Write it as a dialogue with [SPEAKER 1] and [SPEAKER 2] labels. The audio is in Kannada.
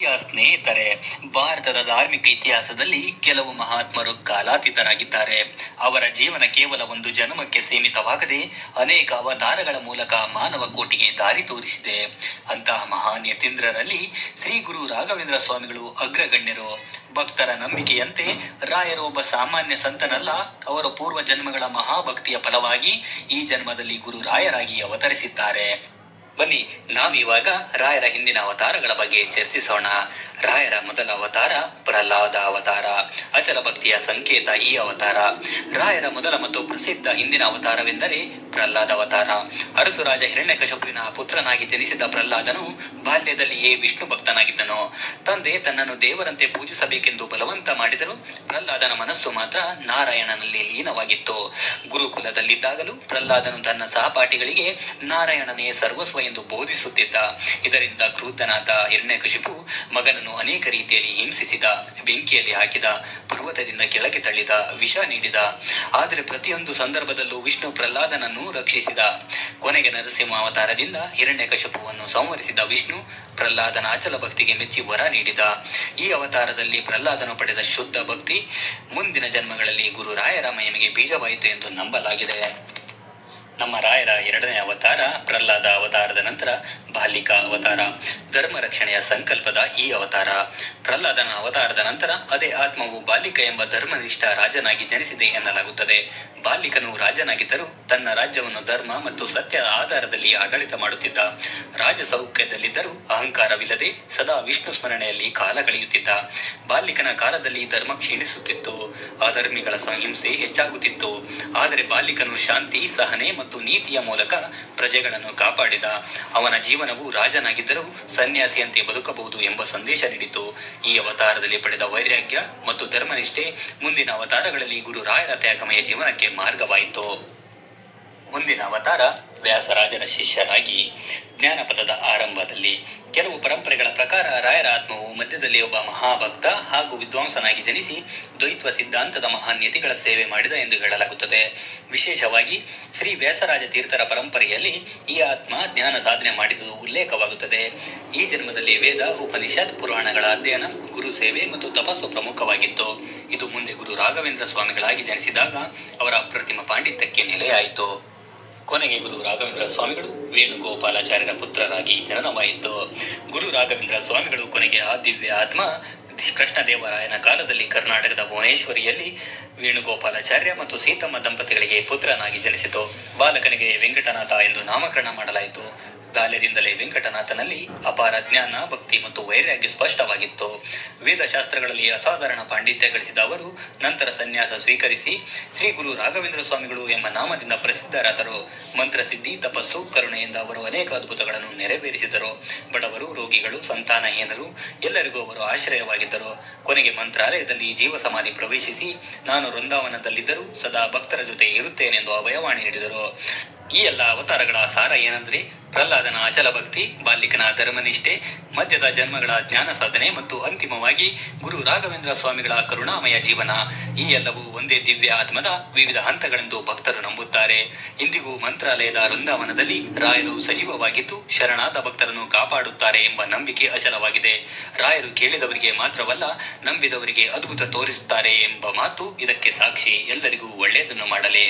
[SPEAKER 1] ಸ್ನೇಹಿತರೆ, ಭಾರತದ ಧಾರ್ಮಿಕ ಇತಿಹಾಸದಲ್ಲಿ ಕೆಲವು ಮಹಾತ್ಮರು ಕಾಲಾತೀತರಾಗಿದ್ದಾರೆ. ಅವರ ಜೀವನ ಕೇವಲ ಒಂದು ಜನ್ಮಕ್ಕೆ ಸೀಮಿತವಾಗದೆ ಅನೇಕ ಅವತಾರಗಳ ಮೂಲಕ ಮಾನವ ಕೋಟಿಗೆ ದಾರಿ ತೋರಿಸಿದೆ. ಅಂತಹ ಮಹಾನ್ ಯತೀಂದ್ರರಲ್ಲಿ ಶ್ರೀ ಗುರು ರಾಘವೇಂದ್ರ ಸ್ವಾಮಿಗಳು ಅಗ್ರಗಣ್ಯರು. ಭಕ್ತರ ನಂಬಿಕೆಯಂತೆ ರಾಯರು ಒಬ್ಬ ಸಾಮಾನ್ಯ ಸಂತನಲ್ಲ, ಅವರ ಪೂರ್ವ ಜನ್ಮಗಳ ಮಹಾಭಕ್ತಿಯ ಫಲವಾಗಿ ಈ ಜನ್ಮದಲ್ಲಿ ಗುರು ರಾಯರಾಗಿ ಅವತರಿಸಿದ್ದಾರೆ. ಬನ್ನಿ, ನಾವಿವಾಗ ರಾಯರ ಹಿಂದಿನ ಅವತಾರಗಳ ಬಗ್ಗೆ ಚರ್ಚಿಸೋಣ. ರಾಯರ ಮೊದಲ ಅವತಾರ ಪ್ರಹ್ಲಾದ ಅವತಾರ. ಅಚಲ ಭಕ್ತಿಯ ಸಂಕೇತ ಈ ಅವತಾರ. ರಾಯರ ಮೊದಲ ಮತ್ತು ಪ್ರಸಿದ್ಧ ಹಿಂದಿನ ಅವತಾರವೆಂದರೆ ಪ್ರಹ್ಲಾದ ಅವತಾರ. ಅರಸು ರಾಜ ಹಿರಣ್ಯಕಶಿಪುವಿನ ಪುತ್ರನಾಗಿ ಜನಿಸಿದ ಪ್ರಹ್ಲಾದನು ಬಾಲ್ಯದಲ್ಲಿಯೇ ವಿಷ್ಣು ಭಕ್ತನಾಗಿದ್ದನು. ತಂದೆ ತನ್ನನ್ನು ದೇವರಂತೆ ಪೂಜಿಸಬೇಕೆಂದು ಬಲವಂತ ಮಾಡಿದರೂ ಪ್ರಹ್ಲಾದನ ಮನಸ್ಸು ಮಾತ್ರ ನಾರಾಯಣನಲ್ಲಿ ಲೀನವಾಗಿತ್ತು. ಗುರುಕುಲದಲ್ಲಿದ್ದಾಗಲೂ ಪ್ರಹ್ಲಾದನು ತನ್ನ ಸಹಪಾಠಿಗಳಿಗೆ ನಾರಾಯಣನೇ ಸರ್ವಸ್ವ ಎಂದು ಬೋಧಿಸುತ್ತಿದ್ದ. ಇದರಿಂದ ಕ್ರುದ್ಧನಾದ ಹಿರಣ್ಯಕಶಿಪು ಮಗನನ್ನು ಅನೇಕ ರೀತಿಯಲ್ಲಿ ಹಿಂಸಿಸಿದ. ಬೆಂಕಿಯಲ್ಲಿ ಹಾಕಿದ, ಪರ್ವತದಿಂದ ಕೆಳಗೆ ತಳ್ಳಿದ, ವಿಷ ನೀಡಿದ. ಆದರೆ ಪ್ರತಿಯೊಂದು ಸಂದರ್ಭದಲ್ಲೂ ವಿಷ್ಣು ಪ್ರಹ್ಲಾದನನ್ನು ರಕ್ಷಿಸಿದ. ಕೊನೆಗೆ ನರಸಿಂಹ ಅವತಾರದಿಂದ ಹಿರಣ್ಯಕಶಿಪುವನ್ನು ಸಂಹರಿಸಿದ ವಿಷ್ಣು ಪ್ರಹ್ಲಾದನ ಅಚಲ ಭಕ್ತಿಗೆ ಮೆಚ್ಚಿ ವರ ನೀಡಿದ. ಈ ಅವತಾರದಲ್ಲಿ ಪ್ರಹ್ಲಾದನು ಪಡೆದ ಶುದ್ಧ ಭಕ್ತಿ ಮುಂದಿನ ಜನ್ಮಗಳಲ್ಲಿ ಗುರು ರಾಯರ ಮಹಿಮೆಗೆ ಬೀಜವಾಯಿತು ಎಂದು ನಂಬಲಾಗಿದೆ. ನಮ್ಮ ರಾಯರ ಎರಡನೇ ಅವತಾರ ಪ್ರಹ್ಲಾದ ಅವತಾರದ ನಂತರ ಬಾಲಿಕ ಅವತಾರ. ಧರ್ಮ ರಕ್ಷಣೆಯ ಸಂಕಲ್ಪದ ಈ ಅವತಾರ. ಪ್ರಹ್ಲಾದನ ಅವತಾರದ ನಂತರ ಅದೇ ಆತ್ಮವು ಬಾಲಿಕ ಎಂಬ ಧರ್ಮನಿಷ್ಠ ರಾಜನಾಗಿ ಜನಿಸಿದೆ ಎನ್ನಲಾಗುತ್ತದೆ. ಬಾಲಿಕನು ರಾಜನಾಗಿದ್ದರೂ ತನ್ನ ರಾಜ್ಯವನ್ನು ಧರ್ಮ ಮತ್ತು ಸತ್ಯದ ಆಧಾರದಲ್ಲಿ ಆಡಳಿತ ಮಾಡುತ್ತಿದ್ದ. ರಾಜ ಸೌಖ್ಯದಲ್ಲಿದ್ದರೂ ಅಹಂಕಾರವಿಲ್ಲದೆ ಸದಾ ವಿಷ್ಣು ಸ್ಮರಣೆಯಲ್ಲಿ ಕಾಲ ಕಳೆಯುತ್ತಿದ್ದ. ಬಾಲಿಕನ ಕಾಲದಲ್ಲಿ ಧರ್ಮ ಕ್ಷೀಣಿಸುತ್ತಿತ್ತು, ಅಧರ್ಮಿಗಳ ಹಿಂಸೆ ಹೆಚ್ಚಾಗುತ್ತಿತ್ತು. ಆದರೆ ಬಾಲಿಕನು ಶಾಂತಿ, ಸಹನೆ ಮತ್ತು ನೀತಿಯ ಮೂಲಕ ಪ್ರಜೆಗಳನ್ನು ಕಾಪಾಡಿದ. ಅವನ ಜೀವನವು ರಾಜನಾಗಿದ್ದರೂ ಸನ್ಯಾಸಿಯಂತೆ ಬದುಕಬಹುದು ಎಂಬ ಸಂದೇಶ ನೀಡಿತು. ಈ ಅವತಾರದಲ್ಲಿ ಪಡೆದ ವೈರಾಗ್ಯ ಮತ್ತು ಧರ್ಮನಿಷ್ಠೆ ಮುಂದಿನ ಅವತಾರಗಳಲ್ಲಿ ಗುರು ರಾಯರ ತ್ಯಾಗಮಯ ಜೀವನಕ್ಕೆ ಮಾರ್ಗವಾಯಿತು. ಮುಂದಿನ ಅವತಾರ ವ್ಯಾಸರಾಜನ ಶಿಷ್ಯರಾಗಿ. ಜ್ಞಾನಪಥದ ಆರಂಭದಲ್ಲಿ ಕೆಲವು ಪರಂಪರೆಗಳ ಪ್ರಕಾರ ರಾಯರ ಆತ್ಮವು ಮಧ್ಯದಲ್ಲಿ ಒಬ್ಬ ಮಹಾಭಕ್ತ ಹಾಗೂ ವಿದ್ವಾಂಸನಾಗಿ ಜನಿಸಿ ದ್ವೈತ್ವ ಸಿದ್ಧಾಂತದ ಮಹಾನ್ಯತಿಗಳ ಸೇವೆ ಮಾಡಿದ ಎಂದು ಹೇಳಲಾಗುತ್ತದೆ. ವಿಶೇಷವಾಗಿ ಶ್ರೀ ವ್ಯಾಸರಾಜ ತೀರ್ಥರ ಪರಂಪರೆಯಲ್ಲಿ ಈ ಆತ್ಮ ಜ್ಞಾನ ಸಾಧನೆ ಮಾಡಿದುದು ಉಲ್ಲೇಖವಾಗುತ್ತದೆ. ಈ ಜನ್ಮದಲ್ಲಿ ವೇದ, ಉಪನಿಷತ್, ಪುರಾಣಗಳ ಅಧ್ಯಯನ, ಗುರು ಸೇವೆ ಮತ್ತು ತಪಸ್ಸು ಪ್ರಮುಖವಾಗಿತ್ತು. ಇದು ಮುಂದೆ ಗುರು ರಾಘವೇಂದ್ರ ಸ್ವಾಮಿಗಳಾಗಿ ಜನಿಸಿದಾಗ ಅವರ ಅಪ್ರತಿಮ ಪಾಂಡಿತ್ಯಕ್ಕೆ ನೆಲೆಯಾಯಿತು. ಕೊನೆಗೆ ಗುರು ರಾಘವೇಂದ್ರ ಸ್ವಾಮಿಗಳು ವೇಣುಗೋಪಾಲಾಚಾರ್ಯರ ಪುತ್ರರಾಗಿ ಜನನವಾಯಿತು. ಗುರು ರಾಘವೇಂದ್ರ ಸ್ವಾಮಿಗಳು ಕೊನೆಗೆ ಆ ದಿವ್ಯ ಆತ್ಮ ಕೃಷ್ಣದೇವರಾಯನ ಕಾಲದಲ್ಲಿ ಕರ್ನಾಟಕದ ಭುವನೇಶ್ವರಿಯಲ್ಲಿ ವೇಣುಗೋಪಾಲಾಚಾರ್ಯ ಮತ್ತು ಸೀತಮ್ಮ ದಂಪತಿಗಳಿಗೆ ಪುತ್ರನಾಗಿ ಜನಿಸಿತು. ಬಾಲಕನಿಗೆ ವೆಂಕಟನಾಥ ಎಂದು ನಾಮಕರಣ ಮಾಡಲಾಯಿತು. ಬಾಲ್ಯದಿಂದಲೇ ವೆಂಕಟನಾಥನಲ್ಲಿ ಅಪಾರ ಜ್ಞಾನ, ಭಕ್ತಿ ಮತ್ತು ವೈರಾಗ್ಯ ಸ್ಪಷ್ಟವಾಗಿತ್ತು. ವೇದಶಾಸ್ತ್ರಗಳಲ್ಲಿ ಅಸಾಧಾರಣ ಪಾಂಡಿತ್ಯ ಗಳಿಸಿದ ಅವರು ನಂತರ ಸನ್ಯಾಸ ಸ್ವೀಕರಿಸಿ ಶ್ರೀ ಗುರು ರಾಘವೇಂದ್ರ ಸ್ವಾಮಿಗಳು ಎಂಬ ನಾಮದಿಂದ ಪ್ರಸಿದ್ಧರಾದರು. ಮಂತ್ರಸಿದ್ಧಿ, ತಪಸ್ಸು, ಕರುಣೆಯಿಂದ ಅವರು ಅನೇಕ ಅದ್ಭುತಗಳನ್ನು ನೆರವೇರಿಸಿದರು. ಬಡವರು, ರೋಗಿಗಳು, ಸಂತಾನಹೀನರು ಎಲ್ಲರಿಗೂ ಅವರು ಆಶ್ರಯವಾಗಿದ್ದರು. ಕೊನೆಗೆ ಮಂತ್ರಾಲಯದಲ್ಲಿ ಜೀವ ಸಮಾಧಿ ಪ್ರವೇಶಿಸಿ ನಾನು ವೃಂದಾವನದಲ್ಲಿದ್ದರೂ ಸದಾ ಭಕ್ತರ ಜೊತೆ ಇರುತ್ತೇನೆಂದು ಅಭಯವಾಣಿ ನೀಡಿದರು. ಈ ಎಲ್ಲ ಅವತಾರಗಳ ಸಾರ ಏನೆಂದರೆ ಪ್ರಹ್ಲಾದನ ಅಚಲ ಭಕ್ತಿ, ಬಾಲಿಕನ ಧರ್ಮನಿಷ್ಠೆ, ಮಧ್ಯದ ಜನ್ಮಗಳ ಜ್ಞಾನ ಸಾಧನೆ ಮತ್ತು ಅಂತಿಮವಾಗಿ ಗುರು ರಾಘವೇಂದ್ರ ಸ್ವಾಮಿಗಳ ಕರುಣಾಮಯ ಜೀವನ. ಈ ಎಲ್ಲವೂ ಒಂದೇ ದಿವ್ಯ ಆತ್ಮದ ವಿವಿಧ ಹಂತಗಳೆಂದು ಭಕ್ತರು ನಂಬುತ್ತಾರೆ. ಇಂದಿಗೂ ಮಂತ್ರಾಲಯದ ವೃಂದಾವನದಲ್ಲಿ ರಾಯರು ಸಜೀವವಾಗಿದ್ದು ಶರಣಾದ ಭಕ್ತರನ್ನು ಕಾಪಾಡುತ್ತಾರೆ ಎಂಬ ನಂಬಿಕೆ ಅಚಲವಾಗಿದೆ. ರಾಯರು ಕೇಳಿದವರಿಗೆ ಮಾತ್ರವಲ್ಲ, ನಂಬಿದವರಿಗೆ ಅದ್ಭುತ ತೋರಿಸುತ್ತಾರೆ ಎಂಬ ಮಾತು ಇದಕ್ಕೆ ಸಾಕ್ಷಿ. ಎಲ್ಲರಿಗೂ ಒಳ್ಳೆಯದನ್ನು ಮಾಡಲಿ.